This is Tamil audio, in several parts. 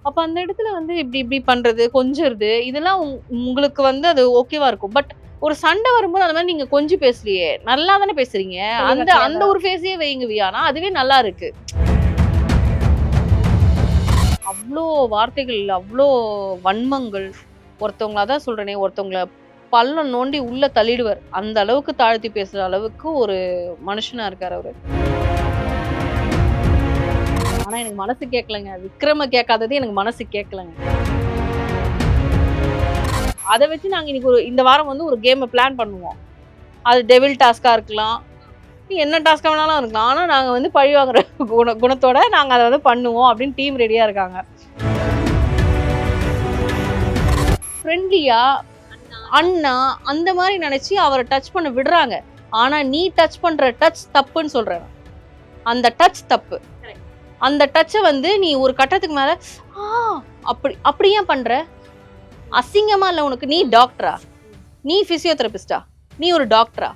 அப்ப அந்த இடத்துல வந்து இப்படி இப்படி பண்றது, கொஞ்சுறது இதெல்லாம் உங்களுக்கு வந்து அது ஓகேவா இருக்கும். பட் ஒரு சண்டை வரும்போது அந்த மாரி நீங்க கொஞ்சி பேசலையே! நல்லா தானே பேசுறீங்க. தெளிவா அந்த அந்த தெரியாத ஒரு ஃபேஸையே வைங்க வியானா, அதுவே நல்லா இருக்கு. அவ்ளோ வார்த்தைகள், அவ்ளோ வன்மங்கள். ஒருத்தவங்கள அதான் சொல்றேனே, ஒருத்தவங்கள பள்ளம் நோண்டி உள்ள தள்ளிடுவார். அந்த அளவுக்கு தாழ்த்தி பேசுற அளவுக்கு ஒரு மனுஷனா இருக்காரு அவரு. ஆனா எனக்கு மனசு கேட்கலங்க. விக்ரம கேட்காதது எனக்கு மனசு கேட்கலங்க. அத வச்சு நாங்க இன்னைக்கு இந்த வாரம் வந்து ஒரு கேம பிளான் பண்ணுவோம். அது டெவில் டாஸ்க்கா இருக்கலாம். என்ன டாஸ்க்கா வேணாலும் இருக்கலாம். ஆனா நாங்க வந்து பழி வாங்குற குணத்தோட நாங்க அத வந்து பண்ணுவோம் அப்படின்னு டீம் ரெடியா இருக்காங்க. ஃப்ரெண்ட்லியா அண்ணா அந்த மாரி நெனச்சு அவர டச் பண்ண விடுறாங்க. ஆனா நீ டச் பண்ற டச் தப்புன்னு சொல்றேன். அந்த டச் தப்பு. அந்த டச்ச வந்து நீ ஒரு கட்டத்துக்கு மேல ஆ அப்படி அப்படி ஏன் பண்ற? அசிங்கமா இல்ல உனக்கு? நீ டாக்டரா? நீ பிசியோதெரபிஸ்டா? நீ ஒரு டாக்டரா?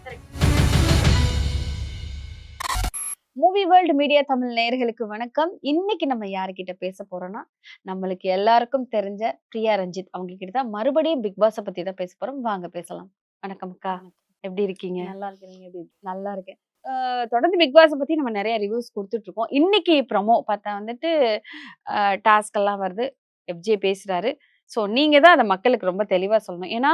மூவி வேர்ல்ட் மீடியா தமிழ் நேயர்களுக்கு வணக்கம். இன்னைக்கு நம்ம யாருக்கிட்ட பேச போறோம்னா, நம்மளுக்கு எல்லாருக்கும் தெரிஞ்ச பிரியா ரஞ்சித் அவங்க கிட்ட தான் மறுபடியும் பிக் பாஸ பத்தி தான் பேச போறோம். வாங்க பேசலாம். வணக்கம் அக்கா. எப்படி இருக்கீங்க? நல்லா இருக்கேன். நீங்க எப்படி இருக்கீங்க? நல்லா இருக்கேன். தொடர்ந்து பிக் பாஸ பத்தி நம்ம நெறைய ரிவ்யூஸ் குடுத்துட்டு இருக்கோம். இன்னைக்கு ப்ரமோ பார்த்தா வந்துட்டு டாஸ்க் எல்லாம் வருது. எஃப்ஜே பேசுறாரு. ஸோ நீங்க தான் அத மக்களுக்கு ரொம்ப தெளிவா சொல்லணும். ஏன்னா,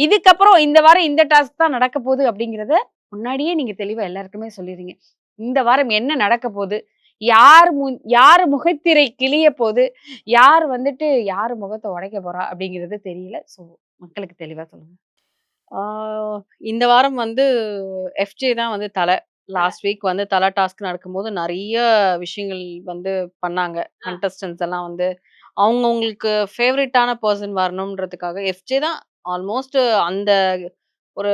இதுக்கப்புறம் இந்த வாரம் இந்த டாஸ்க் தான் நடக்க போகுது அப்படிங்கிறத முன்னாடியே நீங்க தெளிவா எல்லாருக்குமே சொல்லிருங்க. இந்த வாரம் என்ன நடக்க போகுது? யாரு முகத்திரை கிழிய போது? யார் வந்துட்டு யாரு முகத்த உடைக்க போறா? அப்படிங்கிறது தெரியல. ஸோ மக்களுக்கு தெளிவா சொல்லுங்க. ஆ இந்த வாரம் வந்து எஃப்ஜே தான் வந்து தல. லாஸ்ட் வீக் வந்து தல டாஸ்க் நடக்கும்போது நெறைய விஷயங்கள் வந்து பண்ணாங்க. கண்டஸ்டன்ட்ஸ் எல்லாம் வந்து அவங்கவங்களுக்கு ஃபேவரைட்டான பெர்சன் வரணும்ன்றதுக்காக எஃப்ஜே தான் ஆல்மோஸ்ட் அந்த ஒரு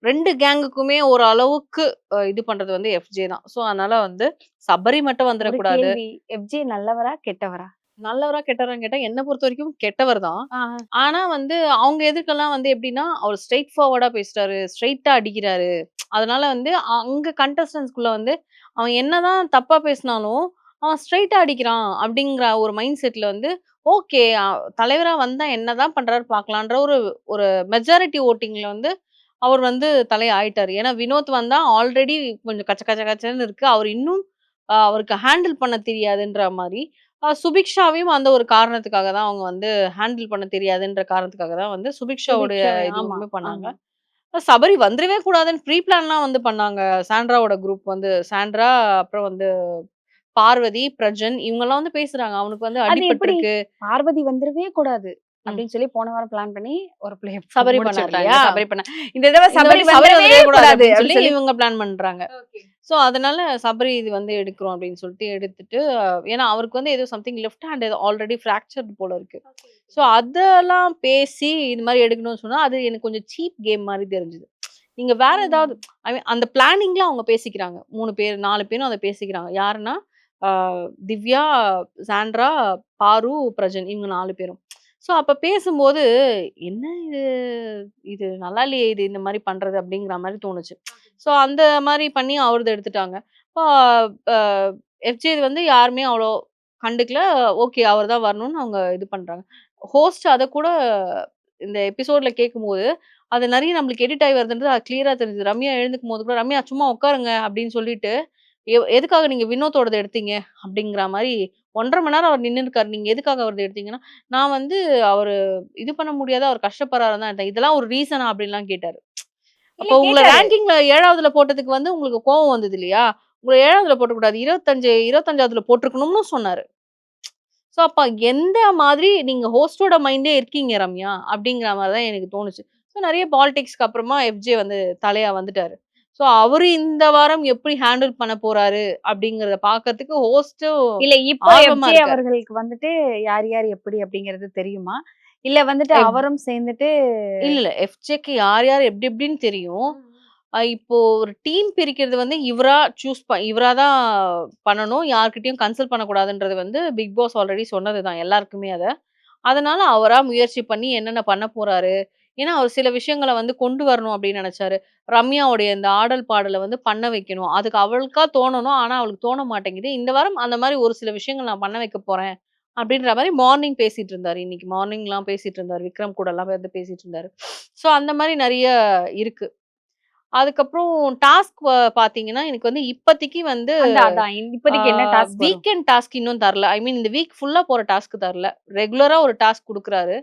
2 கேங்குக்குமே ஒரு அளவுக்கு இது பண்றது வந்து எஃப்ஜே தான். ஸோ அதனால வந்து சபரி மட்டும் ஒரு வந்துரக்கூடாது. கேள்வி. எஃப்ஜே நல்லவரா? கெட்டவரா? நல்லவரா, கெட்டவரான்னு கேட்டா என்ன பொறுத்தவரைக்கும் கெட்டவர் தான். ஆ. ஆனா வந்து அவங்க எதிர்க்கலாம் வந்து எப்படின்னா, அவர் ஸ்ட்ரெய்ட் ஃபார்வர்டா பேசுறாரு. ஸ்ட்ரெய்ட்டா அடிக்கிறாரு. அதனால வந்து அங்க கண்டஸ்டன்ட்ஸ்குள்ள வந்து அவன் என்னதான் தப்பா பேசினாலும், அவன் ஸ்ட்ரெய்ட்டா அடிக்கிறான் அப்படிங்கிற ஒரு மைண்ட் செட்ல வந்து ஓகே தலைவரா வந்தா என்னதான் பண்றாரு பார்க்கலான்ற ஒரு ஒரு மெஜாரிட்டி வோட்டிங்ல வந்து அவர் வந்து ஆயிட்டாரு. ஏன்னா வினோத் வந்தா ஆல்ரெடி கொஞ்சம் கச்ச கச்ச கச்சன்னு இருக்கு. அவர் இன்னும் அவருக்கு ஹேண்டில் பண்ண தெரியாதுன்ற மாரி. சுபிக்ஷாவையும் அந்த ஒரு காரணத்துக்காக தான் அவங்க வந்து ஹேண்டில் பண்ண தெரியாதுன்ற காரணத்துக்காக தான் வந்து சுபிக்ஷாவுடைய சுபிக்ஷா ஆமா, இதுவுமே பண்ணாங்க. ஆமா. சபரி வந்துரவே கூடாதுன்னு ப்ரீ பிளான்லாம் வந்து பண்ணாங்க. சாண்ட்ராவோட குரூப் வந்து சாண்ட்ரா, அப்புறம் வந்து பார்வதி, பிரஜன் இவங்கலாம் வந்து பேசுறாங்க. அவனுக்கு வந்து அது எப்படி? அடிபட்டுருக்கு. பார்வதி வந்துரவே கூடாது. ம். அப்படின்னு சொல்லி போன வாரம் பிளான் பண்ணி ஒரு பிளே சபரி பண்ணார் முடிச்சுட்டாங்க. இல்லையா? சபரி பண்ண இந்த தடவ இந்த சபரி வாட்டி சபரி வந்துரவே வந்துரவே கூடாது கூடாது அப்படின்னு சொல்லி அப்படின்னு சொல்லி இவங்க பிளான் பண்றாங்க. ஸோ, அதனால சபரி இது வந்து எடுக்கிறோம் அப்படின்னு சொல்லிட்டு எடுத்துட்டு, ஏன்னா அவருக்கு வந்து ஏதோ சம்திங் லெஃப்ட் ஹேண்ட் ஏதோ ஆல்ரெடி ஃப்ராக்சர்ட் போல இருக்கு. ஸோ, அதெல்லாம் பேசி இது மாரி எடுக்கணும்னு சொன்னா, அது எனக்கு கொஞ்சம் சீப் கேம் மாரி தெரிஞ்சது. நீங்க வேற ஏதாவது ஐ மீன் அந்த பிளானிங்ல அவங்க பேசிக்கிறாங்க. 3 பேர் 4 பேரும் அத பேசிக்கிறாங்க. யாருன்னா, ஆ திவ்யா, சாண்ட்ரா, பாரு, பிரஜன் இவங்க 4 பேரும். ஸோ, அப்ப பேசும்போது, "என்ன இது? இது நல்லா இல்லையே! இது இந்த மாரி பண்றது." அப்படிங்கிற மாரி தோணுச்சு. ஸோ, அந்த மாரி பண்ணி அவரது எடுத்துட்டாங்க. ஆ அ எஃப்ஜே வந்து யாருமே அவ்வளோ கண்டுக்கல. ஓகே அவர் தான் வரணும்னு அவங்க இது பண்றாங்க. ஹோஸ்ட் அதக்கூட இந்த எபிசோட்ல கேட்கும்போது, அது நெறைய நம்மளுக்கு எடிட் ஆயி வருதுன்றது அது கிளியரா தெரிஞ்சது. ரம்யா எழுந்துக்கும்போது கூட, "ரம்யா சும்மா உட்காருங்க" அப்படின்னு சொல்லிட்டு, எதுக்காக நீங்க வினோத்தோடத எடுத்தீங்க?" அப்படிங்கிற மாரி 1 1/2 மணி நேரம் அவர் நின்னுருக்காரு. "நீங்க எதுக்காக அவரது எடுத்தீங்கன்னா?" "நான் வந்து அவரு இது பண்ண முடியாத அவர் கஷ்டப்படுறாருன்னு தான் எடுத்தேன். இதெல்லாம் ஒரு ரீசனா?" அப்படின்லாம் கேட்டாரு. இல்ல அப்போ உங்கள கேட்டாரு. ரேங்கிங்ல 7வதுல போட்டதுக்கு வந்து உங்களுக்கு கோவம் வந்தது இல்லையா? உங்கள 7வதுல போட்டக்கூடாது. 25வதுல போட்டுருக்கணும்னு சொன்னாரு. ஸோ அப்ப எந்த மாதிரி நீங்க ஹோஸ்ட்டோட மைண்ட்லயே இருக்கீங்க ரம்யா? அப்படிங்கிற மாரி தான் எனக்கு தோணுச்சு. ஸோ நெறைய பாலிடிக்ஸ்க்கு அப்புறமா எஃப்ஜே வந்து தலையா வந்துட்டாரு. ஸோ அவரு இந்த வாரம் எப்படி ஹேண்டில் பண்ண போறாரு? அப்படிங்கிறத பார்க்கறதுக்கு ஹோஸ்ட்டும் இல்ல இப்போ ஆர்வமா எஃப்ஜே இருக்காரு. அவர்களுக்கு வந்துட்டு யார் யார் எப்படி அப்படிங்கிறது தெரியுமா? இல்ல வந்துட்டு எஃப் அவரும் சேர்ந்துட்டு இல்ல. எஃப்ஜேக்கு யார் யார் எப்டி எப்டின்னு தெரியும். இப்போ ஒரு டீம் பிரிக்கிறது வந்து இவரா தான் பண்ணணும். யார்கிட்டயும் கன்சல்ட் பண்ணக்கூடாதுன்றது வந்து பிக் பாஸ் ஆல்ரெடி சொன்னது தான் எல்லாருக்குமே அத. அதனால அவரா முயற்சி பண்ணி என்னென்ன பண்ண போறாரு? ஏன்னா, அவர் சில விஷயங்கள வந்து கொண்டு வரணும் அப்டின்னு நெனச்சாரு. ரம்யாவுடைய இந்த ஆடல், பாடல வந்து பண்ண வைக்கணும். அதுக்கு அவளுக்கா தோணணும். ஆனா, அவளுக்கு தோண மாட்டேங்குது. இந்த வாரம் அந்த மாரி ஒரு சில விஷயங்கள் நான் பண்ண வைக்க போறேன். அப்படின்ற மாரி மார்னிங் பேசிட்டு இருந்தாரு. இன்னைக்கு மார்னிங்லாம் பேசிட்டு இருந்தாரு. விக்ரம் கூடலாம் வந்து பேசிட்டு இருந்தாரு. ஸோ அந்த மாரி நெறைய இருக்கு. அதுக்கப்புறம் டாஸ்க் பார்த்தீங்கன்னா, எனக்கு வந்து இப்பதைக்கு வந்து அதான் ஆ இப்போதைக்கு என்ன டாஸ்க் வரும்? வீக்கெண்ட் டாஸ்க் இன்னும் தரல. ஐ மீன் இந்த வீக் ஃபுல்லா போற டாஸ்க் தரல. ரெகுலரா ஒரு டாஸ்க் குடுக்குறாரு.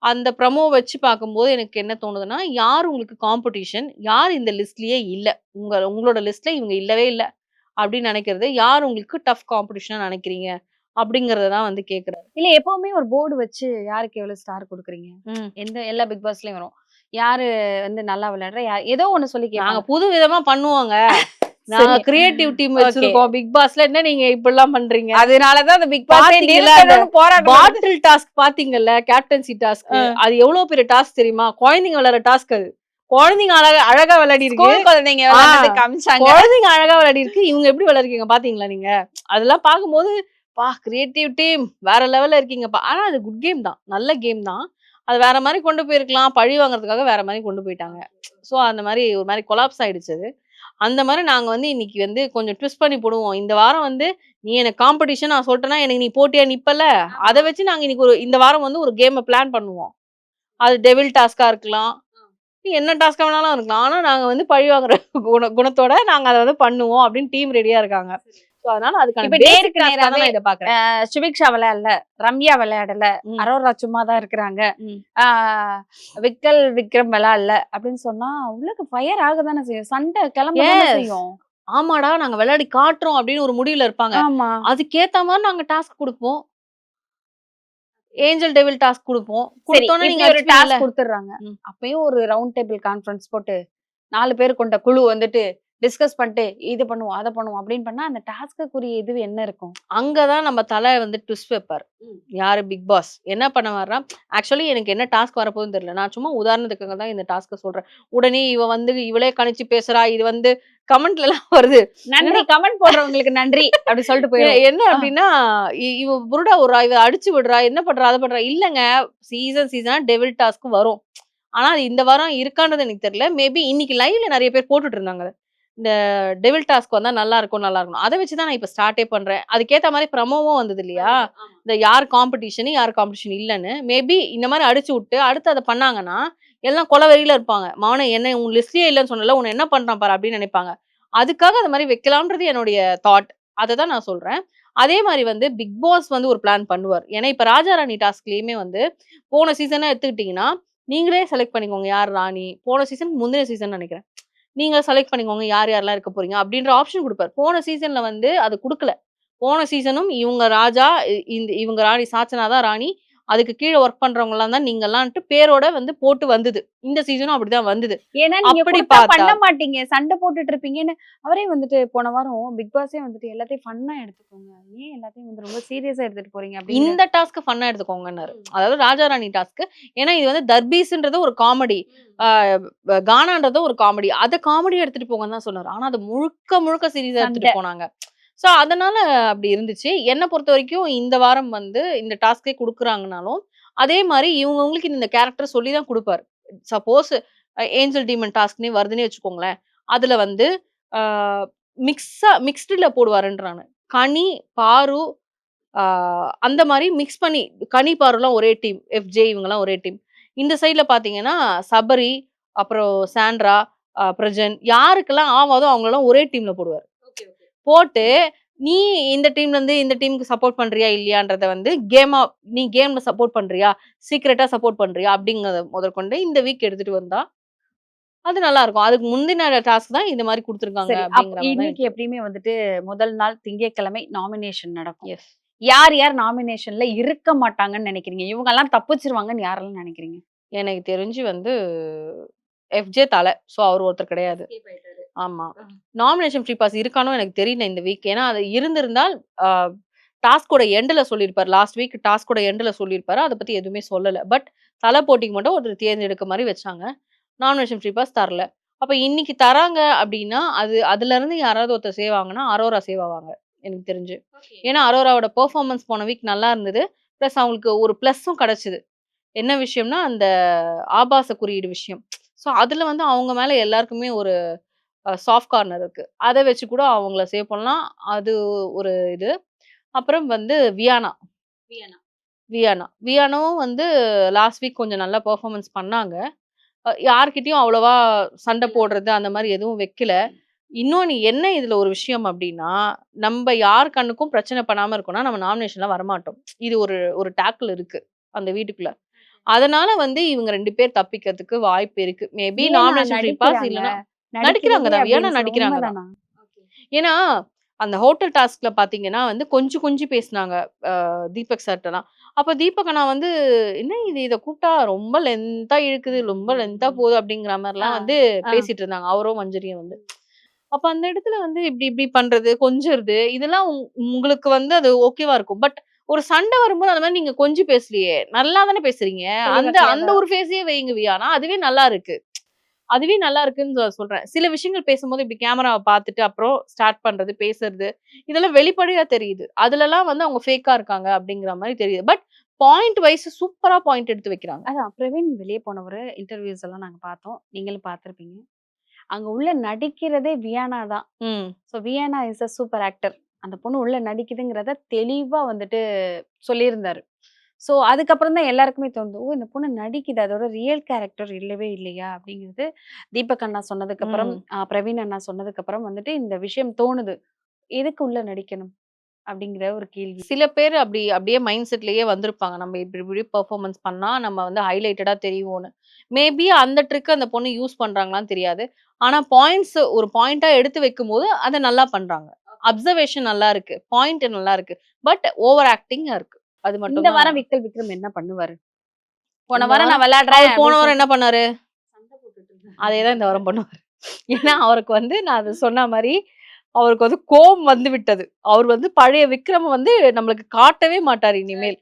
அந்த ப்ரமோ வச்சு பார்க்கும்போது எனக்கு என்ன தோணுதுன்னா, யார் உங்களுக்கு காம்படிஷன்? யார் இந்த லிஸ்ட்லயே இல்ல? உங்களோட லிஸ்ட்ல இவங்க இல்லவே இல்ல. அப்படின்னு நெனைக்கிறது. யார் உங்களுக்கு டஃப் காம்படிஷனா நெனைக்கிறீங்க? அப்படிங்கிறத தான் வந்து கேட்குறாரு. இல்ல எப்பவுமே ஒரு போர்டு வச்சு யாருக்கு எவ்வளவு ஸ்டார் குடுக்குறீங்க? ம். எல்லா பிக் பாஸ்லயும் வரும். யாரு வந்து நல்லா விளையாடுறா? ஏதோ ஒண்ணு சொல்லி நாங்க கேட்பாங்க. புது விதமா பண்ணுவோங்க. நாங்க சரி. Creative team okay. வச்சிருக்கோம். பிக் பாஸ்ல என்ன நீங்க இப்படிலாம் பண்றீங்க? அதனால தான் அந்த பிக் பாஸே பாத்தீங்களா? அந்த நிறுத்தணும்னு போராட்டம் நடந்துச்சு. பாட்டில் டாஸ்க் பாத்தீங்கல்ல? Captaincy task. அது எவ்வளோ பெரிய டாஸ்க் தெரியுமா? குழந்தைங்க விளையாடுற டாஸ்க் அது. குழந்தைங்க அழகா அழகா விளையாடிருக்கு. ஸ்கூல் குழந்தைங்க ஆ விளையாடுறத காமிச்சாங்க. குழந்தைங்க அழகா விளையாடிருக்கு. இவங்க எப்படி விளையாடிருக்கீங்க பாத்தீங்களா நீங்க? அதெல்லாம் பார்க்கும்போது, கிரியேட்டிவ் டீம் வேற லெவல்ல இருக்கீங்கப்பா. ஆனா அது குட் கேம் தான். நல்ல கேம் தான். அது வேற மாரி கொண்டு போயிருக்கலாம். பழி வாங்குறதுக்காக வேற மாரி கொண்டு போயிட்டாங்க. ஸோ அந்த மாரி ஒரு மாரி கொலாப்ஸ் ஆயிடுச்சு அது. அந்த மாரி நாங்க வந்து இன்னைக்கு வந்து கொஞ்சம் ட்விஸ்ட் பண்ணி போடுவோம். இந்த வாரம் வந்து நீ எனக்கு காம்படிஷன் நான் சொல்ட்டேன்னா, எனக்கு நீ போட்டியா நிப்பல்ல. அத வச்சு நாங்க இன்னைக்கு இந்த வாரம் வந்து ஒரு கேம பிளான் பண்ணுவோம். அது டெவில் டாஸ்க்கா இருக்கலாம். என்ன டாஸ்க்கா வேணாலும் இருக்கலாம். ஆனா நாங்க வந்து பழி வாங்குற குணத்தோட நாங்க அத வந்து பண்ணுவோம் அப்படின்னு டீம் ரெடியா இருக்காங்க. ஸோ அதனால அதுக்கான இப்ப பேசிக் நேருக்கு டாஸ்க்கா தான் நேராவே நான் இத பார்க்குறேன். சுபிக்ஷா விளையாடல, ரம்யா விளையாடல, ம். அரோரா சும்மா தான் இருக்கிறாங்க. ம். ஆ விக்ரம் விளையாடல அப்படின்னு சொன்னா, உள்ளுக்கு ஃபயர் ஆகதானே செய்யும். சண்டை கிளம்ப தானே எஸ். செய்யும். ஆமாடா நாங்க விளையாடி காட்டுறோம் அப்படின்னு ஒரு முடிவுல இருப்பாங்க. ஆமா. அதுக்கேத்த மாரி நாங்க டாஸ்க் குடுப்போம். ஏஞ்சல் டெவில் டாஸ்க் குடுப்போம். சரி, குடுத்தோனே நீங்க இப்படி ஒரு அடிச்சுப்பீங்கல்ல. டாஸ்க் குடுத்துடுறாங்க. ம். அப்பயும் ஒரு ரவுண்ட் டேபிள் கான்ஃபரன்ஸ் போட்டு 4 பேர் கொண்ட குழு வந்துட்டு டிஸ்கஸ் பண்ணிட்டு, இது பண்ணுவோம், அத பண்ணுவோம் அப்படின்னு பண்ணா, அந்த டாஸ்க்குரிய இது என்ன இருக்கும்? அங்க தான் நம்ம தல வந்து ட்விஸ்ட் வைப்பாரு. யாரு பிக் பாஸ். என்ன பண்ணுவார்னா, ஆக்சுவலி எனக்கு என்ன டாஸ்க் வரப்போகுதுன்னு தெரியல. நான் சும்மா உதாரணத்துக்காக தான் இந்த டாஸ்க்க சொல்றேன். உடனே இவ வந்து இவளே கணிச்சு பேசுறா. இது வந்து கமெண்ட்லலாம் வருது. நன்றி கமெண்ட் போடுறவங்களுக்கு நன்றி அப்படி சொல்லிட்டு போயிருவோம். என்ன அப்டின்னா, இவ புருடா விட்றா, இவ அடிச்சு விடுறா, என்ன பண்றா, அத பண்றா. இல்லங்க சீசனா டெவில் டாஸ்க் வரும். ஆனா, அது இந்த வாரம் இருக்கான்றது எனக்கு தெரியல. மேபி இன்னைக்கு லைவ்ல நெறைய பேர் போட்டுட்டு இருந்தாங்க. இந்த டெவில் டாஸ்க் வந்தா நல்லாருக்கும், நல்லாருக்கும். அத வச்சு தான் நான் இப்ப ஸ்டார்ட்டே பண்றேன். அதுக்கேத்த மாரி ப்ரமோவும் வந்தது இல்லையா? இந்த யார் காம்படிஷன், யார் காம்படிஷன் இல்லன்னு. மேபி இந்த மாரி அடிச்சு விட்டு, அடுத்து அத பண்ணாங்கன்னா, எல்லாம் கொலவெறில இருப்பாங்க. "மவனே என்ன உன் லிஸ்ட்லயே இல்லன்னு சொன்னேன்ல, உன்ன என்ன பண்றான் பாரு" அப்டின்னு நெனைப்பாங்க. அதுக்காக அந்த மாரி வைக்கலாம்ன்றது என்னுடைய தாட். அத தான் நான் சொல்றேன். அதே மாரி வந்து பிக் பாஸ் வந்து ஒரு பிளான் பண்ணுவார். ஏன்னா, இப்ப ராஜா ராணி டாஸ்க்லயுமே வந்து போன சீசன எடுத்துக்கிட்டீங்கன்னா, நீங்களே செலக்ட் பண்ணிக்கோங்க யார் ராணி. போன சீசன் முந்தின சீசன் நெனைக்கிறேன். நீங்க செலக்ட் பண்ணிக்கோங்க யார் யாரெல்லாம் இருக்க போறீங்க அப்டின்ற ஆப்ஷன் குடுப்பாரு. போன சீசன்ல வந்து அது குடுக்கல. போன சீசனும் இவங்க ராஜா, இவங்க ராணி சாச்சனா தான் ராணி. அதுக்கு கீழ வொர்க் பண்றவங்கலாம் தான் நீங்கலான்ட்டு பேரோட வந்து போட்டு வந்தது. இந்த சீசனும் அப்படிதான் வந்தது. ஏன்னா நீங்க அப்படி குடுத்தா பார்த்தா பண்ண மாட்டீங்க. சண்டை போட்டுட்டு இருப்பீங்கன்னு அவரே வந்துட்டு போன வாரம் பிக் பாஸே வந்துட்டு எல்லாத்தையும் ஃபன்னா எடுத்துக்கோங்க. ஏன் எல்லாத்தையும் வந்து ரொம்ப சீரியஸா எடுத்துட்டு போறீங்க அப்படிங்கிற இந்த டாஸ்க்க ஃபன்னா எடுத்துக்கோங்கன்னாரு. அதாவது ராஜா ராணி டாஸ்க். ஏன்னா இது வந்து தர்பீஸ்ன்றது ஒரு காமெடி. ஆ கானான்றது ஒரு காமெடி. அத காமெடியா எடுத்துட்டு போங்கன்னு தான் சொன்னாரு. ஆனா அத முழுக்க முழுக்க சீரியஸா எடுத்துட்டு சண்டை. போனாங்க. ஸோ அதனால அப்படி இருந்துச்சு. என்ன பொறுத்தவரைக்கும் இந்த வாரம் வந்து இந்த டாஸ்க்கே குடுக்குறாங்கனாலும், அதே மாரி இவங்கவங்களுக்கு இந்த கேரக்டர் சொல்லி தான் குடுப்பாரு. சப்போஸ் ஏஞ்சல் டீமன் டாஸ்க்ன்னே வருதுன்னே வச்சுக்கோங்களேன். அதுல வந்து ஆ மிக்ஸ்டுல போடுவாருன்றாங்க. கனி, பாரு ஆ அந்த மாரி மிக்ஸ் பண்ணி கனி, பாருலாம் ஒரே டீம். எஃப்ஜே இவங்கலாம் ஒரே டீம். இந்த சைட்ல பார்த்தீங்கன்னா, சபரி, அப்புறம் சாண்ட்ரா, பிரஜன் யாருக்கெல்லாம் ஆவாதோ அவங்களலாம் ஒரே டீம்ல போடுவாரு. போட்டு நீ இந்த டீம்லருந்து இந்த டீமுக்கு சப்போர்ட் பண்றியா? இல்லையான்றத வந்து நீ கேம்ல சப்போர்ட் பண்றியா? சீக்ரெட்டா சப்போர்ட் பண்றியா? அப்படிங்கிறத முதற்கொண்டு இந்த வீக் எடுத்துட்டு வந்தா, அது நல்லாருக்கும். அதுக்கு முந்தின டாஸ்க் தான் இந்த மாரி குடுத்துருக்காங்க சரி. அப்படிங்கிற மாரி தான் இன்னைக்கு எனக்கு எப்படியுமே வந்துட்டு முதல் நாள் திங்கட்கிழமை நாமினேஷன் நடக்கும். எஸ். யார் யார் நாமினேஷன்ல இருக்க மாட்டாங்கன்னு நினைக்கிறீங்க? இவங்கலாம் தப்பிச்சுருவாங்கன்னு யாரெல்லாம் நினைக்கிறீங்க? எனக்கு தெரிஞ்சு வந்து எஃப்ஜே தல. ஸோ அவரு ஒருத்தர் கிடையாது. ஆமா. நாமினேஷன் ஃப்ரீ பாஸ் இருக்கான்னும் எனக்கு தெரியல இந்த வீக். ஏன்னா, அது இருந்திருந்தால் அ டாஸ்க்கோட எண்டுல சொல்லியிருப்பாரு. லாஸ்ட் வீக் டாஸ்க்கோட எண்டுல சொல்லியிருப்பாரு. அத பத்தி எதுவுமே சொல்லல. பட் தல போட்டிக்கு மட்டும் ஒருத்தர் தேர்ந்தெடுக்க மாரி வச்சாங்க. நாமினேஷன் ஃப்ரீ பாஸ் தரல. அப்ப இன்னைக்கு தராங்க அப்டின்னா, அதுலருந்து யாராவது ஒருத்தர் சேவ் ஆவாங்கன்னா, அரோரா சேவ் ஆவாங்க. எனக்கு தெரிஞ்சு. ஏன்னா, அரோராவோட பெர்ஃபார்மன்ஸ் போன வீக் நல்லா இருந்தது. பிளஸ் அவங்களுக்கு ஒரு பிளஸ்ஸும் கிடைச்சது. என்ன விஷயம்னா, அந்த ஆபாச குறியீடு விஷயம். ஸோ அதுல வந்து அவங்க மேல எல்லாருக்குமே ஒரு சாஃப்ட் கார்னர் இருக்கு. அத வச்சு கூட அவங்கள சேவ் பண்ணலாம். அது ஒரு இது. அப்புறம் வந்து வியானா. வியானாவும் வந்து லாஸ்ட் வீக் கொஞ்சம் நல்லா பெர்ஃபார்மன்ஸ் பண்ணாங்க. யார்கிட்டயும் அவ்வளவா சண்டை போடுறது அந்த மாரி எதுவும் வைக்கல. இன்னொன்னு என்ன இதுல ஒரு விஷயம் அப்டின்னா, நம்ப யார் கண்ணுக்கும் பிரச்சனை பண்ணாம இருக்கோம்னா, நம்ம நாமினேஷன்லாம் வரமாட்டோம். இது ஒரு ஒரு டாக்கிள் இருக்கு, அந்த வீட்டுக்குள்ள. அதனால வந்து இவங்க 2 பேர் தப்பிக்கிறதுக்கு வாய்ப்பு இருக்கு. மேபி வியன்னா நாமினேஷன் ஃப்ரீ பாஸ் நடிக்கிறாங்க. இல்லன்னா நடிக்கிறாங்க நடிக்கிறதே தான். வியன்னா அப்படின்னு சொல்ல நடிக்கிறாங்க தான். உண்மைதானா? ஏன்னா, அந்த ஹோட்டல் டாஸ்க்ல பார்த்தீங்கன்னா வந்து கொஞ்சி கொஞ்சி பேசுனாங்க. தீபக் சார்ட்டலாம். அப்ப தீபக் அண்ணா வந்து, "என்ன இது இத கூப்பிட்டா ரொம்ப லென்த்தா இழுக்குது, ரொம்ப லென்த்தா போகுது." அப்படிங்கிற ஆ, மாரிலாம் வந்து ஆ. பேசிட்டு இருந்தாங்க. அவரும் மஞ்சரியும் வந்து. அப்ப அந்த இடத்துல வந்து இப்டி இப்டி பண்றது, கொஞ்சுறது, இதெல்லாம் உங்களுக்கு வந்து அது ஓகேவா இருக்கும். பட் ஒரு சண்டை வரும்போது அந்த மாரி நீங்க கொஞ்சி பேசலையே! நல்லா தானே பேசுறீங்க. தெளிவா அந்த அந்த கிளியரா ஒரு ஃபேஸயே வைங்க வியானா. அதுவே நல்லா இருக்கு. அதுவே நல்லா இருக்குன்னு சொல்றேன். சில விஷயங்கள் பேசும்போது இப்டி கேமராவ பார்த்துட்டு அப்புறம் ஸ்டார்ட் பண்றது, பேசுறது, இதெல்லாம் வெளிப்படையா தெரியுது. அதுலலாம் வந்து அவங்க ஃபேக்கா இருக்காங்க அப்டிங்கிற மாரி தெரியுது. பட் பாயிண்ட் வைஸ் சூப்பரா பாயிண்ட் எடுத்து வைக்கிறாங்க. அதான் பிரவீன் வெளிய போனவரு இன்டர்வியூஸ் எல்லாம் நாங்க பார்த்தோம். நீங்களும் பார்த்திருப்பீங்க. அங்க உள்ள நடிக்கிறதே வியானா தான். ம். So Viana is a super actor. அந்த பொண்ணு உள்ள நடிக்குதுங்கிறத தெளிவா வந்துட்டு சொல்லியிருந்தாரு. ஸோ அதுக்கப்புறம் தான் எல்லாருக்குமே தோணுது. ஓ! இந்த பொண்ணு நடிக்குது. அதோட ரியல் கேரக்டர் இல்லவே இல்லையா? அப்படிங்கிறது தீபக் அண்ணா சொன்னதுக்கப்புறம், ம். பிரவீன் அண்ணா சொன்னதுக்கப்புறம் வந்துட்டு இந்த விஷயம் தோணுது. எதுக்கு உள்ள நடிக்கணும்? அப்படிங்கிற ஒரு கேள்வி. சில பேர் அப்படியே மைண்ட் செட்லயே வந்திருப்பாங்க. நம்ம இப்படி இப்படி பெர்ஃபார்மன்ஸ் பண்ணா நம்ம வந்து ஹைலைட்டடா தெரிவோம்னு. மேபி அந்த ட்ரிக் அந்த பொண்ணு யூஸ் பண்றாங்களான்னு தெரியாது. ஆனா பாயிண்ட்ஸ் ஒரு பாயிண்ட்டா எடுத்து வைக்கும்போது அத நல்லா பண்றாங்க. அப்சர்வேஷன் நல்லா இருக்கு. பாயிண்ட் நல்லா இருக்கு. பட் ஓவர் ஆக்டிங்கா இருக்கு. அது இந்த மட்டும் தான். வாரம் விக்கல் விக்ரம் என்ன பண்ணுவாரு? போன இந்த வாரம் வாரம் நான் விளையாடுறேன் அவர் போன அப்படின்னு வாரம் சொல்லிட்டு என்ன பண்ணாரு? சண்டை போட்டுட்டு இருந்தாரு. அதே தான் இந்த வாரம் பண்ணுவாரு. ஏன்னா அவருக்கு வந்து நான் அது சொன்ன மாரி அவருக்கு வந்து கோவம் வந்து விட்டது. அவர் வந்து பழைய விக்ரம வந்து நம்மளுக்கு காட்டவே மாட்டாரு இனிமேல்.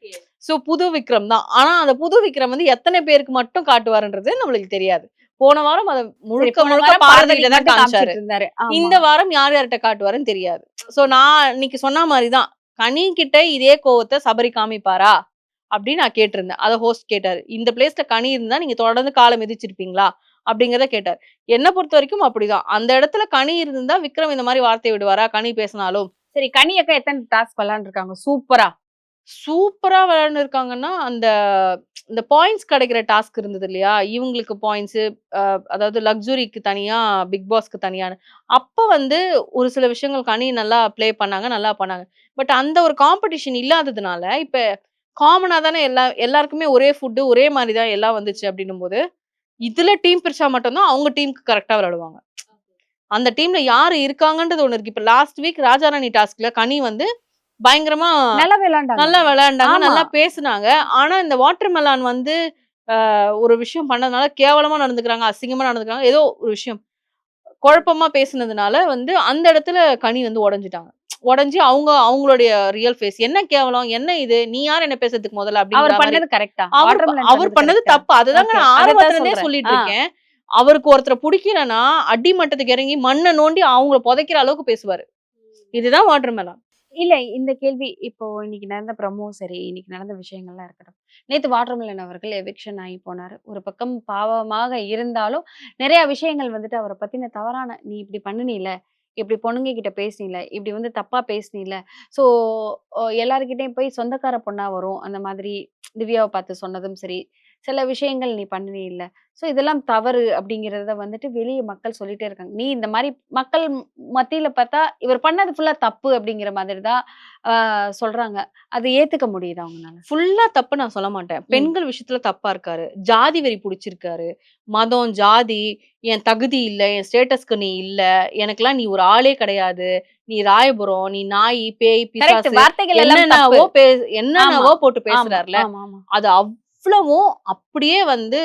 சோ புது விக்ரம் தான். ஆனா அந்த புது விக்ரம் வந்து எத்தன பேருக்கு மட்டும் காட்டுவாருன்றது நம்மளுக்கு தெரியாது. போன வாரம் அத சரி, முழுக்க போன முழுக்க வாரம் பார்வதிட்ட பார்வதிக்கு தான் மட்டும் காமிச்சாரு. காமிச்சிட்டு இருந்தாரு. ஆமா. இந்த வாரம் யார் யார்ட்ட காட்டுவாருன்னு தெரியாது. சோ நான் இன்னைக்கு சொன்ன மாரி தான். கனி கிட்ட இதே கோவத்த சபரி காமிப்பாரா? அப்படின்னு நான் கேட்டிருந்தேன். அத ஹோஸ்ட் கேட்டாரு. இந்த பிளேஸ்ல கனி இருந்தா நீங்க தொடர்ந்து கால மிதிச்சிருப்பீங்களா? அப்படிங்கிறத கேட்டாரு. என்ன பொறுத்தவரைக்கும் அப்படிதான். அந்த இடத்துல கனி இருந்திருந்தா விக்ரம் இந்த மாரி வார்த்தை விடுவாரா? கனி பேசினாலும். சரி, கனி அக்கா எத்தன டாஸ்க் விளையாண்டுருக்காங்க சூப்பரா? சூப்பரா விளையாண்டுருக்காங்கன்னா, இந்த பாயிண்ட்ஸ் கிடைக்கிற டாஸ்க் இருந்தது இல்லையா? இவங்களுக்கு பாயிண்ட்ஸு அதாவது லக்ஸுரிக்கு தனியா, பிக் பாஸ்க்கு தனியான்னு. அப்ப வந்து ஒரு சில விஷயங்கள் கனி நல்லா ப்ளே பண்ணாங்க, நல்லா பண்ணாங்க. பட் அந்த ஒரு காம்படிஷன் இல்லாததுனால, இப்ப காமனா தானே எல்லாருக்குமே ஒரே ஃபுட், ஒரே மாரி தான் எல்லாம் வந்துச்சு அப்டின்னும்போது, இதுல டீம் பிரிச்சா மட்டும் தான் அவங்க டீமுக்கு கரெக்ட்டா விளையாடுவாங்க. அந்த டீம்ல யாரு இருக்காங்கன்றது ஒண்ணு இருக்கு. இப்ப லாஸ்ட் வீக் ராஜா ராணி டாஸ்க்ல கனி வந்து பயங்கரமா நல்லா விளையாண்டாங்க. நல்லா விளையாண்டாங்க. ஆமா. நல்லா பேசுனாங்க. ஆனா, இந்த வாட்டர் மெலான் வந்து ஒரு விஷயம் பண்ணதுனால கேவலமா நடந்துக்கிறாங்க, அசிங்கமா நடந்துக்கிறாங்க. ஏதோ ஒரு விஷயம் குழப்பமா பேசுனதுனால வந்து அந்த இடத்துல கனி வந்து உடைஞ்சுட்டாங்க. உடைஞ்சு அவங்களுடைய ரியல் ஃபேஸ். "என்ன கேவலம்? என்ன இது? நீ யார் என்ன பேசுறதுக்கு முதல்ல?" அப்படிங்கிற அவர் மாரி. பண்ணது கரெக்ட்டா? அவர் வாட்டர்மெலன் அவர் பண்ணது பண்ணது கரெக்ட்டா? தப்பு. அததாங்க ஓகே. நான் அதத்தான் ஆரம்பத்துல இருந்தே சொல்றேன். சொல்லிட்டு இருக்கேன். அவருக்கு ஒருத்தர புடிக்கலன்னா, அடிமட்டத்துக்கு இறங்கி மண்ண நோண்டி அவங்கள புதைக்கிற அளவுக்கு பேசுவாரு. இதுதான் வாட்டர் மெலான். இல்ல இந்த கேள்வி இப்போ இன்னைக்கு நடந்த ப்ரமோ சரி, இன்னைக்கு நடந்த விஷயங்கள்லாம் இருக்கட்டும். நேத்து வாட்டர்மெலன் அவர்கள் எவிக்ஷன் ஆகி போனாரு. ஒரு பக்கம் பாவமாக இருந்தாலும், நெறைய விஷயங்கள் வந்துட்டு அவர பத்தின தவறான "நீ இப்படி பண்ணுனீல, இப்படி பொண்ணுங்க கிட்ட பேசினீல, இப்படி வந்து தப்பா பேசினீல." ஸோ எல்லார்கிட்டயும் போய் சொந்தக்கார பொண்ணா வரும். அந்த மாதிரி திவ்யாவ பார்த்து சொன்னதும் சரி, சில விஷயங்கள் நீ பண்ணுனீல்ல. ஸோ இதெல்லாம் தவறு அப்படிங்கிறத வந்துட்டு வெளிய மக்கள் சொல்லிட்டே இருக்காங்க. நீ இந்த மாரி மக்கள் மத்தியில பார்த்தா, இவர் பண்ணது ஃபுல்லா தப்பு அப்படிங்கிற மாதிரி தான் சொல்றாங்க. அது ஏத்துக்க முடியுதா உங்கனால? ஃபுல்லா தப்பு நான் சொல்ல மாட்டேன். ம். பெண்கள் விஷயத்துல தப்பா இருக்காரு. ஜாதி வெறி புடிச்சிருக்காரு. மதம், ஜாதி, என் தகுதி இல்ல, என் ஸ்டேட்டஸ்க்கு நீ இல்ல, எனக்கெல்லாம் நீ ஒரு ஆளே கிடையாது. நீ ராயபுரம், நீ நாயி, பேய், கரெக்ட். பிசாசு வார்த்தைகள் எல்லாம் தப்பு. என்னென்னவோ ஆமா, என்னென்னவோ போட்டு ஆமா, பேசுறார்ல. ஆமாமா. அது அவ்வளவும் அப்படியே வந்து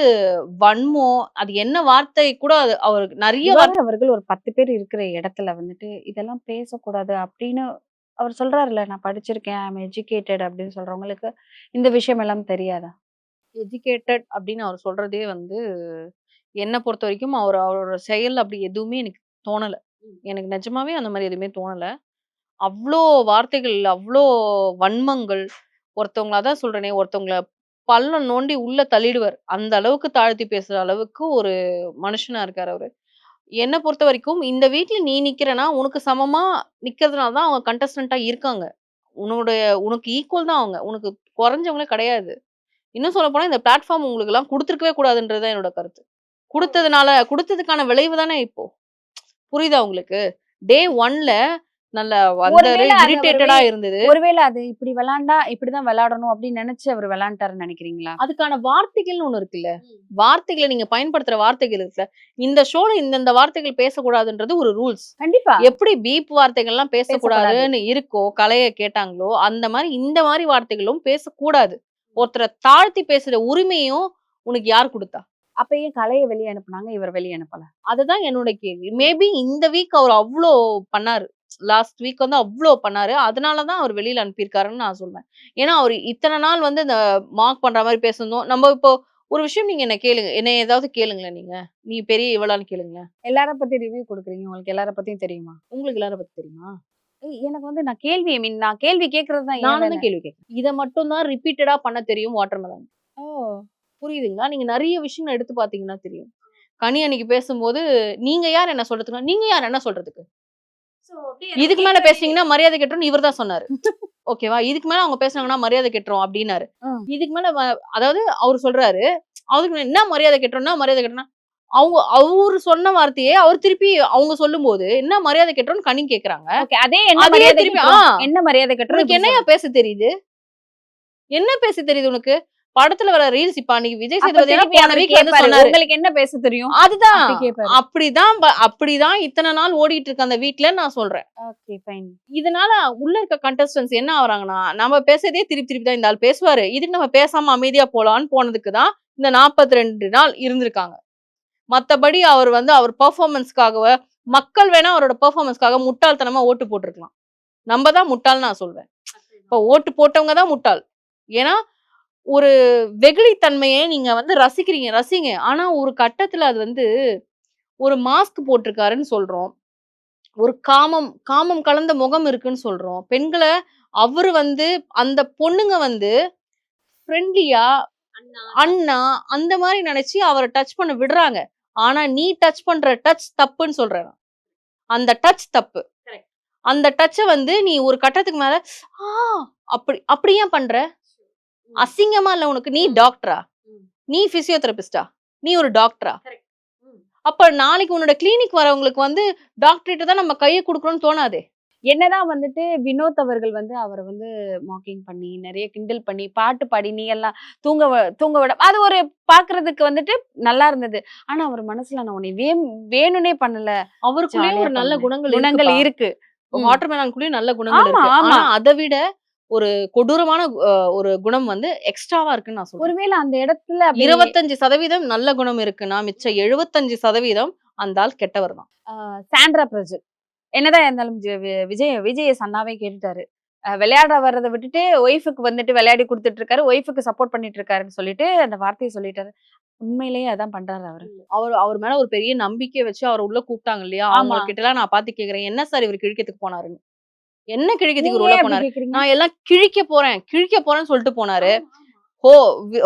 வன்மம். அது என்ன வார்த்தை கூட அது அவருக்கு நெறைய திவாகர் அவர்கள் ஒரு 10 பேர் இருக்கிற இடத்துல வந்துட்டு, இதெல்லாம் பேசக்கூடாது அப்படின்னு அவர் சொல்றாருல்ல, நான் படிச்சிருக்கேன், ஐ அம் எஜுகேட்டட் அப்படின்னு சொல்றவங்களுக்கு, இந்த விஷயம் எல்லாம் தெரியாதா? எஜுகேட்டட் அப்படின்னு அவர் சொல்றதே வந்து என்ன பொறுத்தவரைக்கும் அவரோட செயல் அப்படி எதுவுமே எனக்கு தோணல. எனக்கு நிஜமாவே அந்த மாரி எதுவுமே தோணல. அவ்ளோ வார்த்தைகள், அவ்ளோ வன்மங்கள். ஒருத்தவங்கள அதான் சொல்றேனே, ஒருத்தவங்கள பள்ளம் நோண்டி உள்ள தள்ளிடுவார். அந்த அளவுக்கு தாழ்த்தி பேசுற அளவுக்கு ஒரு மனுஷனா இருக்காரு அவரு. என்ன பொறுத்தவரைக்கும் இந்த வீட்ல நீ நிக்கிறன்னா, உனக்கு சமமா நிக்கிறதுனால தான் அவங்க கண்டஸ்டன்ட்டா இருக்காங்க. உனக்கு ஈக்குவல் தான் அவங்க. உனக்கு குறைஞ்சவங்களே கிடையாது. இன்னும் சொல்லப்போனா இந்த பிளாட்ஃபார்ம் உங்களுக்கெல்லாம் குடுத்துருக்கவே கூடாதுன்றது தான் என்னோட கருத்து. குடுத்ததுக்கான விளைவு தானே இப்போ. புரியுதா உங்களுக்கு? டே 1ல நல்ல வந்தாரு, ஒருவேளை அது இரிட்டேட்டடா இருந்தது. ஒருவேளை அது இப்படி விளையாண்டா இப்படிதான் விளையாடணும் அப்படின்னு நினைச்சு அவர் விளையாண்டாருன்னு நினைக்கிறீங்களா? அதுக்கான வார்த்தைகள்னு ஒண்ணு இருக்குல்ல. வார்த்தைகள நீங்க பயன்படுத்துற வார்த்தைகள் இருக்குல்ல. இந்த ஷோல இந்த வார்த்தைகள் பேசக்கூடாதுன்றது ஒரு ரூல்ஸ். கண்டிப்பா. எப்படி பீப் வார்த்தைகள்லாம் பேசக்கூடாதுன்னு இருக்கோ, கலைய கேட்டாங்களோ, அந்த மாரி இந்த மாரி வார்த்தைகளும் பேசக்கூடாது. ஒருத்தர தாழ்த்தி பேசுற உரிமையும் உனக்கு யார் குடுத்தா? அப்ப ஏன் கலைய வெளிய அனுப்புனாங்க, இவர் வெளிய அனுப்பல? அதுதான் என்னோட கேள்வி. மேபி இந்த வீக் அவர் அவ்ளோ பண்ணாரு. லாஸ்ட் வீக் வந்து அவ்ளோ பண்ணாரு. அதனால தான் அவர் வெளியில அனுப்பியிருக்காருன்னு நான் சொல்வேன். ஏன்னா, அவரு இத்தன நாள் வந்து இந்த மார்க் பண்ற மாரி பேசணும். நம்ம இப்போ ஒரு விஷயம் நீங்க என்ன கேளுங்க. என்னைய ஏதாவது கேளுங்களேன் நீங்க. நீ பெரிய இவளான்னு கேளுங்களேன். எல்லார பத்தி ரிவ்யூ குடுக்குறீங்க. உங்களுக்கு எல்லார பத்தியும் தெரியுமா? உங்களுக்கு எல்லார பத்தி தெரியுமா? எனக்கு வந்து நான் கேள்வி நான் கேள்வி கேட்கறது தான் என் நானும் வேலை. தான் கேள்வி கேட்கிறேன். இத மட்டும் தான் ரிப்பீட்டடா பண்ண தெரியும் வாட்டர்மெலன். ஓ! புரியுதுங்களா? நீங்க நெறைய விஷயங்கள் எடுத்து பார்த்தீங்கன்னா தெரியும். கனி அன்னைக்கு பேசும்போது, நீங்க யார் என்ன சொல்றதுக்கு? நீங்க யார் என்ன சொல்றதுக்கு? இதுக்கு மேல பேசுனீங்கன்னா மரியாதை கெட்டுரும்னு இவர் தான் சொன்னாரு. ஓகேவா? இதுக்கு மேல அவங்க பேசுனாங்கன்னா மரியாதை கெட்டுரும் அப்டின்னாரு. இதுக்கு மேல அதாவது அவரு சொல்றாரு. அதுக்கு என்ன மரியாதை கெட்டுரும்னா மரியாதை கெட்டுரும்னா, அவரு சொன்ன வார்த்தையே அவர் திருப்பி அவங்க சொல்லும்போது, என்ன மரியாதை கெட்டுரும்னு கனி கேக்குறாங்க. ஓகே. அதே என்ன அதே மரியாதை திருப்பி கெட்டுரும்? என்ன மரியாதை கெட்டுரும்? உனக்கு என்னய்யா பேச தெரியுது? என்ன பேச தெரியுது உனக்கு? படத்துல வர ரீல்ஸ் இப்ப அன்னைக்கு விஜய் அப்ப சேதுபதி திருப்பி போன அவரு வீக் வந்து கேட்பாரு. சொன்னாரு. உங்களுக்கு என்ன பேச தெரியும்? அதுதான். அப்படி கேட்பாரு. அப்படிதான் இத்தன நாள் ஓடிட்டு இருக்கு அந்த வீட்ல நான் சொல்றேன். Okay fine. இதனால உள்ள இருக்க கண்டஸ்டன்ட்ஸ் என்ன ஆகுறாங்கன்னா, நம்ம பேசுறதே திருப்பி திருப்பி தான் இந்த ஆள் பேசுவாரு. இதுக்கு நம்ம பேசாம அமைதியா போலான்னு போனதுக்கு தான் இந்த 42 நாள் இருந்திருக்காங்க. மத்தபடி அவர் வந்து அவர் பெர்ஃபார்மன்ஸ்க்காக மக்கள் வேணா அவரோட பெர்ஃபார்மன்ஸ்க்காக முட்டாள்தனமா ஓட்டு போட்டுருக்கலாம். நம்ம தான் முட்டாள்ன்னு நான் சொல்வேன். இப்ப ஓட்டு போட்டவங்க தான் முட்டாள். ஏன்னா, ஒரு வெகுளித்தன்மைய நீங்க வந்து ரசிங்க. ஆனா ஒரு கட்டத்துல அது வந்து ஒரு மாஸ்க் போட்டிருக்காருன்னு சொல்றோம். ஒரு காமம் கலந்த முகம் இருக்குன்னு சொல்றோம். பெண்கள அவரு வந்து அந்த பொண்ணுங்க வந்து ஃப்ரெண்ட்லியா, அண்ணா அந்த மாரி நெனச்சு அவர டச் பண்ண விடுறாங்க. ஆனா நீ டச் பண்ற டச் தப்புன்னு சொல்றேன் நான். அந்த டச் தப்பு. அந்த டச்ச வந்து நீ ஒரு கட்டத்துக்கு மேல ஆ அப்படி ஏன் பண்ற? அசிங்கமா இல்ல உனக்கு? நீ டாக்டரா? நீ பிசியோதெரபிஸ்டா? நீ ஒரு டாக்டரா? அப்ப நாளைக்கு உன்னோட கிளினிக் வரவங்களுக்கு வந்து டாக்டர்ட்ட தான் நம்ம கைய குடுக்கணும்னு தோணாதே. என்னதான் வந்துட்டு வினோத் அவர்கள் வந்து அவர வந்து மாக்கிங் பண்ணி, நெறைய கிண்டல் பண்ணி, பாட்டு பாடி, நீ எல்லாம் தூங்க விட அது ஒரு பார்க்கறதுக்கு வந்துட்டு நல்லா இருந்தது. ஆனா அவர் மனசுல நான் உன்னை வேணும்னே பண்ணல. அவருக்குள்ளேயும் ஜாலியா ஒரு நல்ல பண்ணேன். குணங்கள் குணங்கள் இருக்குப்பா. இருக்கு. ம். வாட்டர்மெலனுக்குள்ளயும் நல்ல குணங்கள் ஆமா, இருக்கு. ஆமா. ஆனா அத விட ஒரு கொடூரமான ஒரு குணம் வந்து எக்ஸ்ட்ராவா இருக்குன்னு நான் சொல்றேன். ஒருவேள அந்த இடத்துல அப்படி 25% நல்ல குணம் இருக்குன்னா, மிச்சம் 75% அந்த ஆள் கெட்டவர் தான். சாண்ட்ரா பிரஜன். என்னதான் இருந்தாலும் விஜய சன்னாவே கேட்டுட்டாரு. விளையாட வர்றத விட்டுட்டு ஒய்ஃப்க்கு வந்துட்டு விளையாடி குடுத்துட்டு இருக்காரு. ஒய்ஃப்க்கு சப்போர்ட் பண்ணிட்டு இருக்காருன்னு சொல்லிட்டு அந்த வார்த்தைய சொல்லிட்டாரு. உண்மையிலேயே அதான் பண்றாரு அவரு. அவர் மேல ஒரு பெரிய நம்பிக்கை வச்சு அவர உள்ள கூப்பிட்டாங்க இல்லையா? ஆமா. அவங்க கிட்டலாம் நான் பார்த்து கேட்கிறேன். என்ன சார் இவரு கிழிக்கிறதுக்கு போனாருன்னு? என்ன கிழிக்கிறதுக்கு நீங்க இவரு உள்ள ஏன் அப்படி போனாரு? கேக்குறீங்க? நான் எல்லாம் கிழிக்க போறேன்னு சொல்லிட்டு போனாரு. ஹோ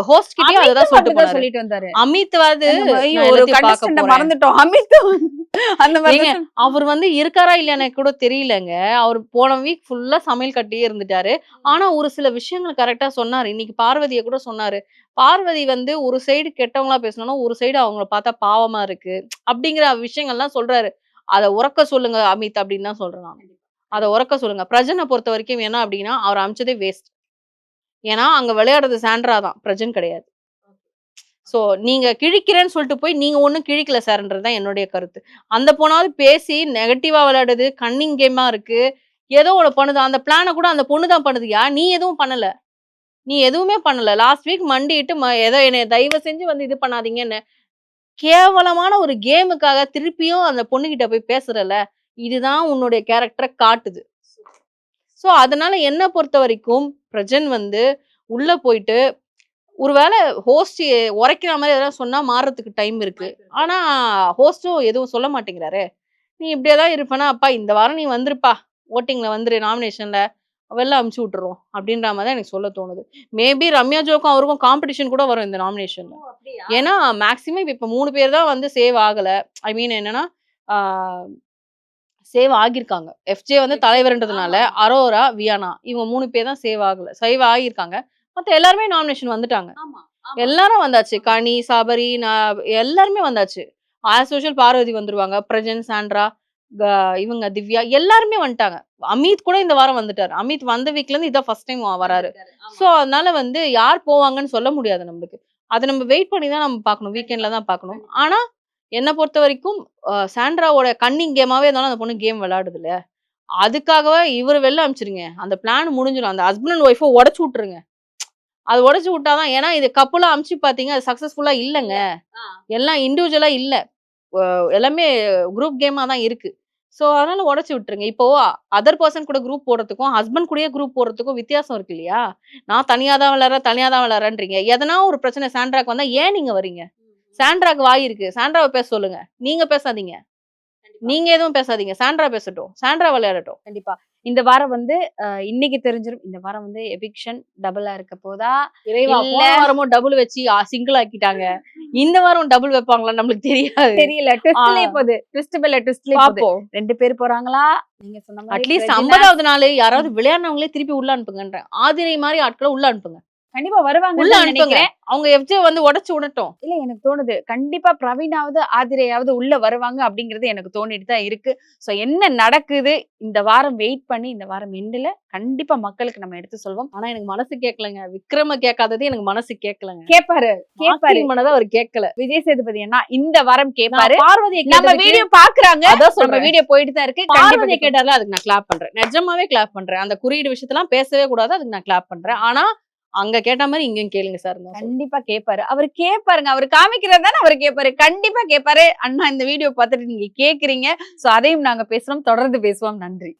ஹோஸ்ட் கிட்டயும் அததான் சொல்லிட்டு அப்படிதான் போனாரு. சொல்லிட்டு வந்தாரு. அமித்வாது ஐயோ நான் ஒரு எல்லாத்தையும் பார்க்க கண்டஸ்டன்ட போறேன். மறந்துட்டோம். அமித் அந்த மாதிரி ஏங்க அவர் வந்து இருக்காரா இல்லையான்னு கூட தெரியலங்க. அவர் போன வீக் ஃபுல்லா சமையல் கட்டியே இருந்துட்டாரு. ஆனா ஒரு சில விஷயங்கள் கரெக்ட்டா சொன்னாரு. இன்னைக்கு பார்வதிய கூட சொன்னாரு. பார்வதி வந்து ஒரு சைடு கெட்டவங்களா பேசினாலும், ஒரு சைடு அவங்கள பார்த்தா பாவமா இருக்கு. அப்படிங்கிற விஷயங்கள்லாம் சொல்றாரு. அத உரக்க சொல்லுங்க அமித் அப்படின்னு தான் சொல்றேன் நானு. அத உரக்க சொல்லுங்க. பிரஜன பொறுத்தவரைக்கும் என்ன அப்படின்னா, அவர அனுப்பிச்சதே வேஸ்ட். ஏன்னா அங்க விளையாடுறது சாண்ட்ரா தான். பிரஜன் கிடையாது. சோ நீங்க கிழிக்கிறேன்னு சொல்லிட்டு போய் நீங்க ஒண்ணும் கிழிக்கல சார்ன்றது தான் என்னுடைய கருத்து. அந்த பொண்ணாவது பேசி நெகட்டிவா விளையாடுது. கன்னிங் கேமா இருக்கு. ஏதோ ஒண்ணு பண்ணுது. அந்த பிளான கூட அந்த பொண்ணு தான் பண்ணுதுயா. நீ எதுவும் பண்ணல. நீ எதுவுமே பண்ணல. லாஸ்ட் வீக் மண்டியிட்டு ஏதோ என்னைய தயவு செஞ்சு வந்து இது பண்ணாதீங்கன்னு. கேவலமான ஒரு கேமுக்காக திருப்பியும் அந்த பொண்ணுகிட்ட போய் பேசுறல்ல. இதுதான் உன்னுடைய கேரக்டர காட்டுது. சோ அதனால என்ன பொறுத்தவரைக்கும் பிரஜன் வந்து உள்ள போயிட்டு ஒருவேள ஹோஸ்ட் உரைக்கிற மாரி எதனா சொன்னா மாறுறதுக்கு டைம் இருக்கு. ஆனா ஹோஸ்டும் எதுவும் சொல்ல மாட்டேங்கிறாரே. நீ இப்படியே தான் இருப்பனா, அப்பா இந்த வாரம் நீ வந்துருப்பா. வோட்டிங்ல வந்துரு நாமினேஷன்ல. வெளில அனுப்பிச்சு விட்டுர்றோம். அப்படின்ற மாரி தான் எனக்கு சொல்ல தோணுது. மேபி ரம்யா ஜோக்கும் அவருக்கும் காம்படிஷன் கூட வரும் இந்த நாமினேஷன்ல. ஏன்னா மேக்ஸிமம் இப்ப 3 பேர் தான் வந்து சேவ் ஆகல. ஐ மீன் என்னன்னா, ஆ சேவ் ஆகியிருக்காங்க. எஃப்ஜே வந்து தலைவர்ன்றதுனால, அரோரா, வியானா இவங்க 3 பேர் தான் சேவ் ஆகல. சேவ் ஆகியிருக்காங்க. மத்த எல்லாருமே நாமினேஷன் வந்துட்டாங்க. எல்லாரும் வந்தாச்சு. கனி, சபரி, எல்லாருமே வந்தாச்சு. ஆஸ் யூசுவல் பார்வதி வந்துருவாங்க. பிரஜன், சாண்ட்ரா, இவங்க திவ்யா எல்லாருமே வந்துட்டாங்க. அமித் கூட இந்த வாரம் வந்துட்டாரு. அமித் வந்த வீக்ல இருந்து இதான் ஃபர்ஸ்ட் டைம் வராரு. சோ அதனால வந்து யார் போவாங்கன்னு சொல்ல முடியாது நம்மளுக்கு. அத நம்ம வெயிட் பண்ணி தான் நம்ம பார்க்கணும். வீக்கெண்ட்ல தான் பார்க்கணும். ஆனா என்ன பொறுத்த வரைக்கும் சாண்ட்ராவோட கன்னிங் கேமாவே இருந்தாலும் அந்த பொண்ணு கேம் விளையாடுது இல்ல. அதுக்காகவே இவரு வெளில அனுப்பிச்சிருங்க. அந்த பிளான் முடிஞ்சிடும். அந்த ஹஸ்பண்ட் அண்ட் ஒய்ஃப உடைச்சு விட்டுருங்க. அது உடைச்சு விட்டாதான், ஏன்னா இது கப்புலா அனுப்பிச்சு பாத்தீங்க, அது சக்சஸ்ஃபுல்லா இல்லங்க. எல்லாம் இண்டிவிஜுவலா இல்ல. எல்லாமே குரூப் கேமா தான் இருக்கு. சோ அதனால உடைச்சு விட்டுருங்க. இப்போ அதர் பர்சன் கூட குரூப் போடுறதுக்கும், ஹஸ்பண்ட் கூடயே குரூப் போடுறதுக்கும் வித்தியாசம் இருக்கு இல்லையா? நான் தனியா தான் விளையாடுறேன், தனியா தான் விளையாடுறேன்றீங்க. எதனா ஒரு பிரச்சனை சாண்ட்ராக்கு வந்தா ஏன் நீங்க வரீங்க? சாண்ட்ராக்கு வாய் இருக்கு. சாண்ட்ராவ பேச சொல்லுங்க. நீங்க பேசாதீங்க. நீங்க எதுவும் பேசாதீங்க. சாண்ட்ரா பேசட்டும். சாண்ட்ரா விளையாடட்டும். கண்டிப்பா. இந்த வாரம் வந்து இன்னைக்கு தெரிஞ்சிரும். இந்த வாரம் வந்து எவிக்ஷன் டபுளா இருக்க போதா? இறைவா, இல்ல. போன வாரமும் டபுள் வச்சு சிங்கிள் ஆக்கிட்டாங்க. இந்த வாரம் டபுள் வைப்பாங்களா நம்மளுக்கு தெரியாது. தெரியல. ட்விஸ்ட்லயே போகுது. ட்விஸ்ட் மேல ட்விஸ்ட்லயே போகுது. பாப்போம். 2 பேர் போறாங்களா? நீங்க சொன்ன மாதிரி அட்லீஸ்ட் பிரஜினா 50வது நாள் யாராவது விளையாடுனவங்களே திருப்பி உள்ள அனுப்புங்கன்றேன். ஆதிரை மாதிரி ஆட்களை உள்ள அனுப்புங்க. கண்டிப்பா வருவாங்கன்னு உள்ள தான் அனுப்புங்க. நினைக்கிறேன். அவங்க எஃப்ஜே வந்து உடைச்சு விடட்டும். இல்ல எனக்கு தோணுது. கண்டிப்பா பிரவீனாவது, ஆதிரையாவது உள்ள வருவாங்க அப்படிங்கிறது எனக்கு தோணிட்டு தான் இருக்கு. சோ என்ன நடக்குது? இந்த வாரம் வெயிட் பண்ணி இந்த வாரம் எண்டுல கண்டிப்பா மக்களுக்கு நம்ம எடுத்து சொல்வோம். ஆனா எனக்கு மனசு கேட்கலங்க. விக்ரம கேட்காதது எனக்கு மனசு கேட்கலங்க. கேட்பாரு. கேட்பாரு மனதை அவர் கேட்கல. விஜய் சேதுபதி அண்ணா இந்த வாரம் கேட்பாரு. பார்வதியை நம்ம வீடியோ பாக்குறாங்க. அதான் நம்ம சொல்றேன். வீடியோ போயிட்டு தான் இருக்கு. பார்வதியை கேட்டார்ல, அதுக்கு நான் கிளாப் பண்றேன். நிஜமாவே கிளாப் பண்றேன். அந்த குறியீடு விஷயத்தெல்லாம் பேசவே கூடாது. அதுக்கு நான் கிளாப் பண்றேன். ஆனா அங்க கேட்ட மாதிரி இங்கேயும் கேளுங்க சார். கண்டிப்பா கேட்பாரு. அவர் கேட்பாருங்க. அவர் காமிக்கிறது தானே அவர் கேட்பாரு. கண்டிப்பா கேட்பாரு. அண்ணா இந்த வீடியோ பார்த்துட்டு நீங்க கேக்குறீங்க. சோ அதையும் நாங்க பேசுறோம். தொடர்ந்து பேசுவோம். நன்றி.